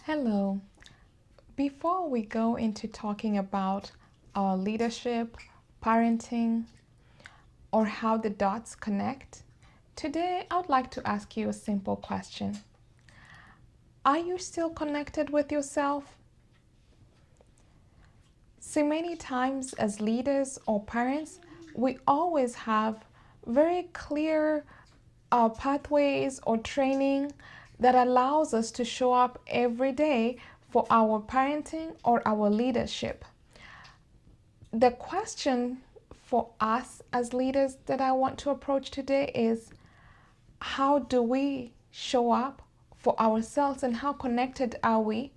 Hello. Before we go into talking about our leadership, parenting, or how the dots connect, today I would like to ask you a simple question. Are you still connected with yourself? See, many times as leaders or parents, we always have very clear pathways or training that allows us to show up every day for our parenting or our leadership. The question for us as leaders that I want to approach today is, how do we show up for ourselves and how connected are we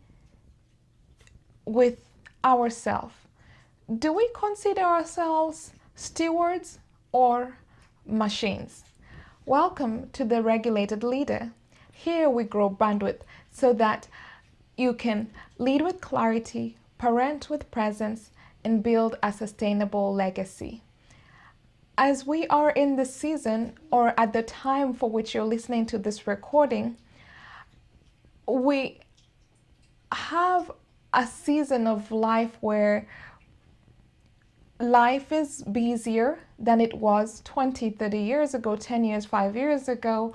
with ourselves? Do we consider ourselves stewards or machines? Welcome to the Regulated Leader. Here we grow bandwidth so that you can lead with clarity, parent with presence, and build a sustainable legacy. As we are in the season, or at the time for which you're listening to this recording, we have a season of life where life is busier than it was 20, 30 years ago, 10 years, 5 years ago.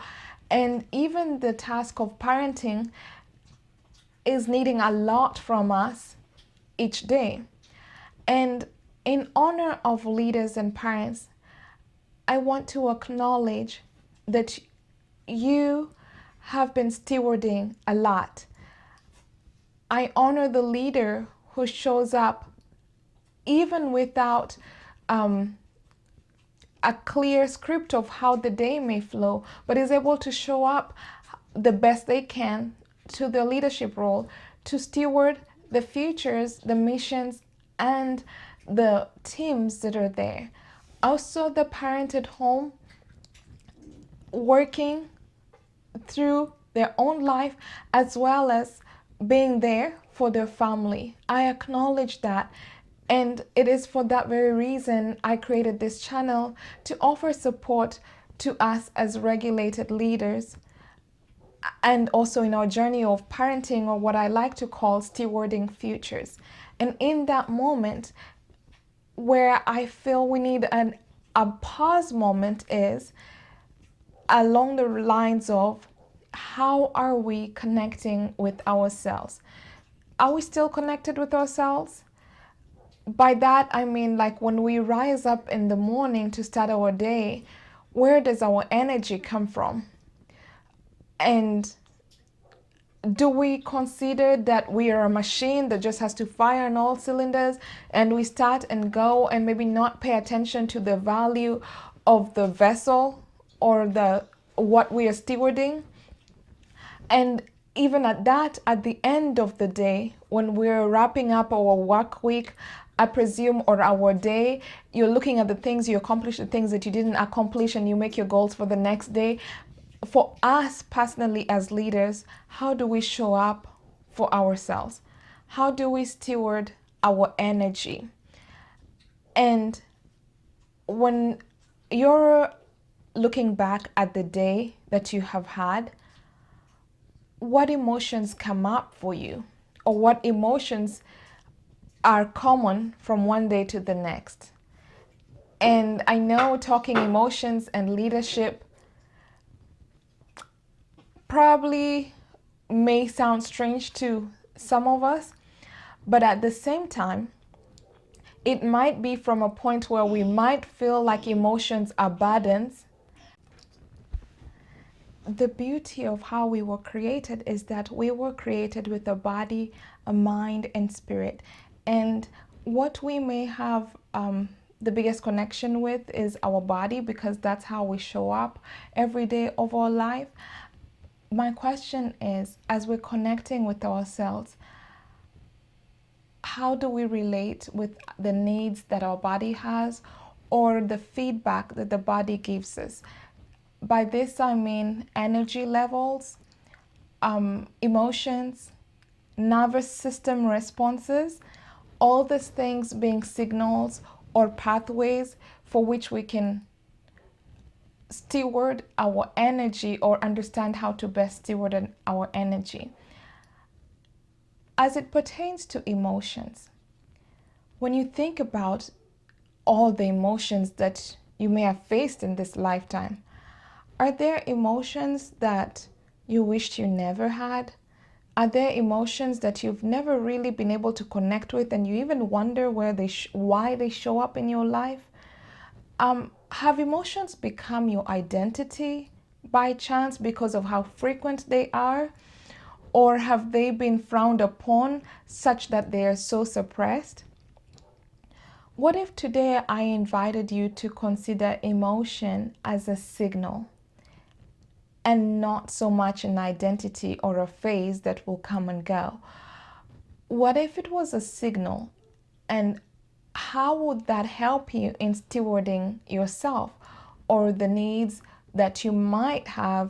And even the task of parenting is needing a lot from us each day. And in honor of leaders and parents, I want to acknowledge that you have been stewarding a lot. I honor the leader who shows up even without a clear script of how the day may flow, but is able to show up the best they can to their leadership role to steward the futures, the missions, and the teams that are there. Also, the parent at home working through their own life as well as being there for their family. I acknowledge that. And it is for that very reason I created this channel to offer support to us as regulated leaders and also in our journey of parenting, or what I like to call stewarding futures. And in that moment where I feel we need a pause moment is along the lines of, how are we connecting with ourselves? Are we still connected with ourselves? By that, I mean, like, when we rise up in the morning to start our day, where does our energy come from? And do we consider that we are a machine that just has to fire on all cylinders and we start and go and maybe not pay attention to the value of the vessel or what we are stewarding? And even at that, at the end of the day, when we're wrapping up our work week, I presume, or our day, you're looking at the things you accomplished, the things that you didn't accomplish, and you make your goals for the next day. For us personally as leaders, how do we show up for ourselves? How do we steward our energy? And when you're looking back at the day that you have had, what emotions come up for you? Or what emotions are common from one day to the next? And I know talking emotions and leadership probably may sound strange to some of us, but at the same time, it might be from a point where we might feel like emotions are burdens. The beauty of how we were created is that we were created with a body, a mind, and spirit. And what we may have the biggest connection with is our body, because that's how we show up every day of our life. My question is, as we're connecting with ourselves, how do we relate with the needs that our body has or the feedback that the body gives us? By this, I mean energy levels, emotions, nervous system responses, all these things being signals or pathways for which we can steward our energy or understand how to best steward our energy. As it pertains to emotions, when you think about all the emotions that you may have faced in this lifetime, are there emotions that you wished you never had? Are there emotions that you've never really been able to connect with, and you even wonder why they show up in your life? Have emotions become your identity by chance because of how frequent they are? Or have they been frowned upon such that they are so suppressed? What if today I invited you to consider emotion as a signal and not so much an identity or a phase that will come and go? What if it was a signal, and how would that help you in stewarding yourself or the needs that you might have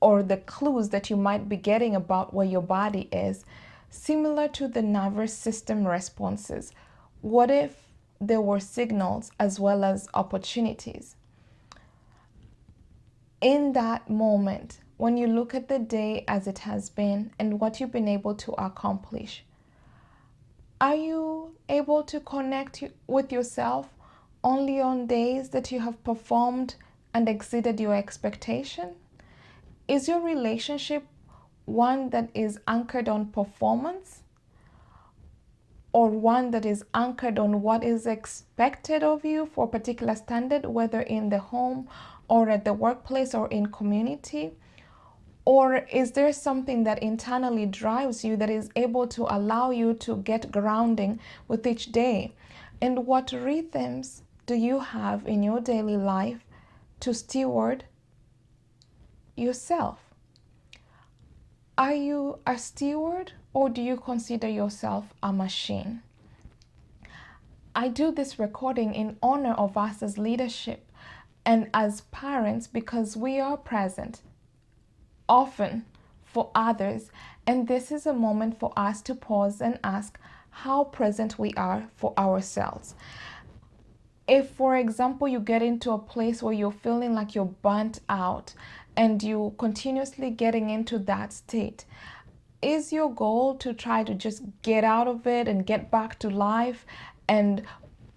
or the clues that you might be getting about where your body is, similar to the nervous system responses? What if there were signals as well as opportunities? In that moment, when you look at the day as it has been and what you've been able to accomplish, are you able to connect with yourself only on days that you have performed and exceeded your expectation? Is your relationship one that is anchored on performance, or one that is anchored on what is expected of you for a particular standard, whether in the home or at the workplace or in community? Or is there something that internally drives you that is able to allow you to get grounding with each day? And what rhythms do you have in your daily life to steward yourself? Are you a steward, or do you consider yourself a machine? I do this recording in honor of us as leadership and as parents, because we are present often for others, and this is a moment for us to pause and ask how present we are for ourselves. If, for example, you get into a place where you're feeling like you're burnt out and you continuously getting into that state, is your goal to try to just get out of it and get back to life?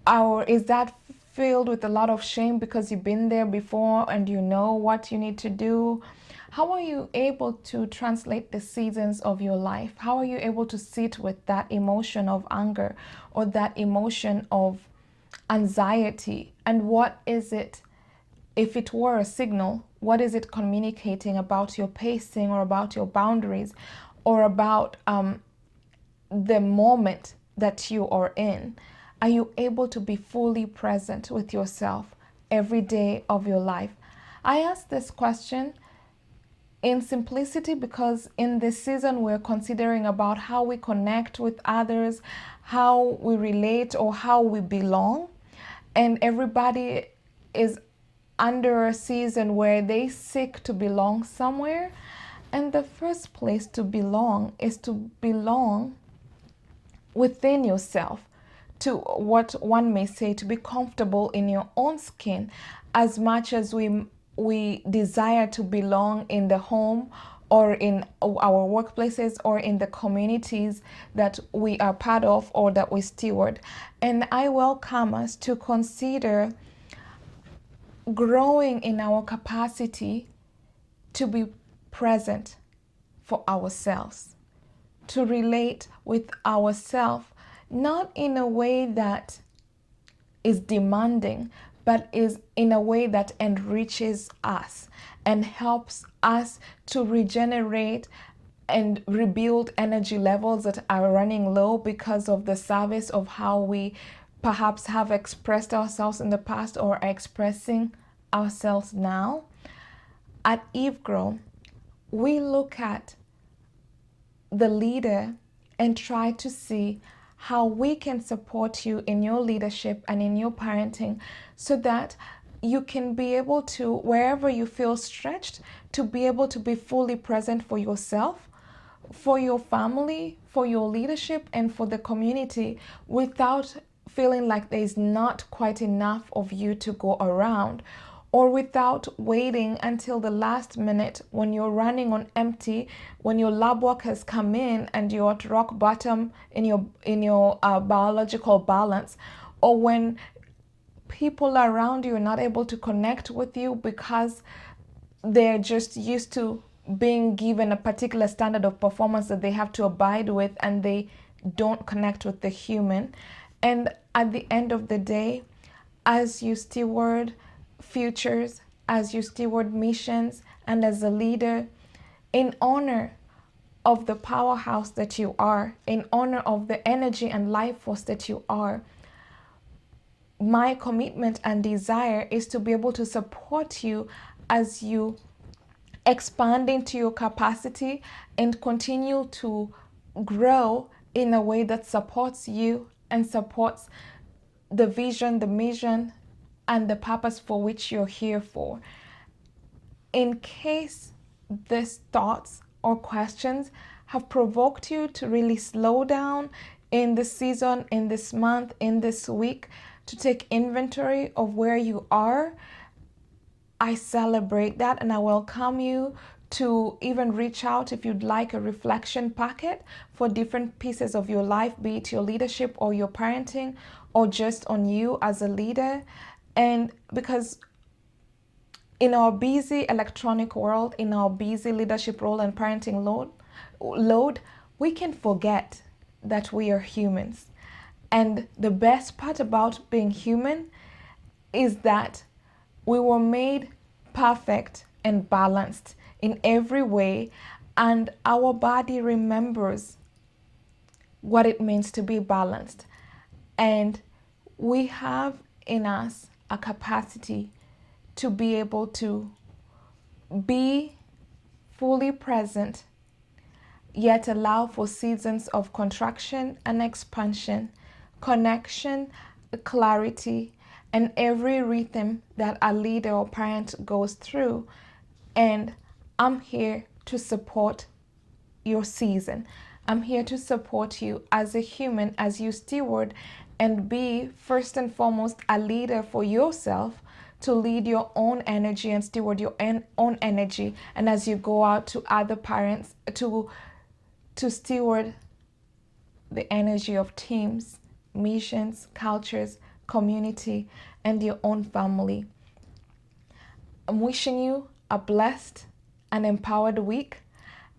Or is that filled with a lot of shame because you've been there before and you know what you need to do? How are you able to translate the seasons of your life? How are you able to sit with that emotion of anger or that emotion of anxiety? And what is it, if it were a signal, what is it communicating about your pacing or about your boundaries or about the moment that you are in? Are you able to be fully present with yourself every day of your life? I ask this question in simplicity because in this season we're considering about how we connect with others, how we relate, or how we belong. And everybody is under a season where they seek to belong somewhere. And the first place to belong is to belong within yourself, to what one may say to be comfortable in your own skin, as much as we desire to belong in the home or in our workplaces or in the communities that we are part of or that we steward. And I welcome us to consider growing in our capacity to be present for ourselves, to relate with ourselves, not in a way that is demanding, but is in a way that enriches us and helps us to regenerate and rebuild energy levels that are running low because of the service of how we perhaps have expressed ourselves in the past or are expressing ourselves now. At Eve Grow, we look at the leader and try to see how we can support you in your leadership and in your parenting so that you can be able to, wherever you feel stretched, to be able to be fully present for yourself, for your family, for your leadership, and for the community without feeling like there's not quite enough of you to go around, or without waiting until the last minute when you're running on empty, when your lab work has come in and you're at rock bottom in your biological balance, or when people around you are not able to connect with you because they're just used to being given a particular standard of performance that they have to abide with, and they don't connect with the human. And at the end of the day, as you steward futures, as you steward missions, and as a leader, in honor of the powerhouse that you are, in honor of the energy and life force that you are, my commitment and desire is to be able to support you as you expand into your capacity and continue to grow in a way that supports you and supports the vision, the mission, and the purpose for which you're here for. In case these thoughts or questions have provoked you to really slow down in this season, in this month, in this week, to take inventory of where you are, I celebrate that, and I welcome you to even reach out if you'd like a reflection packet for different pieces of your life, be it your leadership or your parenting or just on you as a leader. And because in our busy electronic world, in our busy leadership role and parenting load, we can forget that we are humans. And the best part about being human is that we were made perfect and balanced in every way, and our body remembers what it means to be balanced. And we have in us a capacity to be able to be fully present, yet allow for seasons of contraction and expansion, connection, clarity, and every rhythm that a leader or parent goes through. And I'm here to support your season. I'm here to support you as a human, as you steward and be first and foremost a leader for yourself, to lead your own energy and steward your own energy. And as you go out to other parents, to steward the energy of teams, missions, cultures, community, and your own family. I'm wishing you a blessed and empowered week,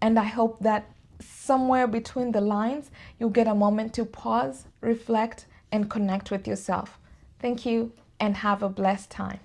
and I hope that somewhere between the lines, you'll get a moment to pause, reflect, and connect with yourself. Thank you, and have a blessed time.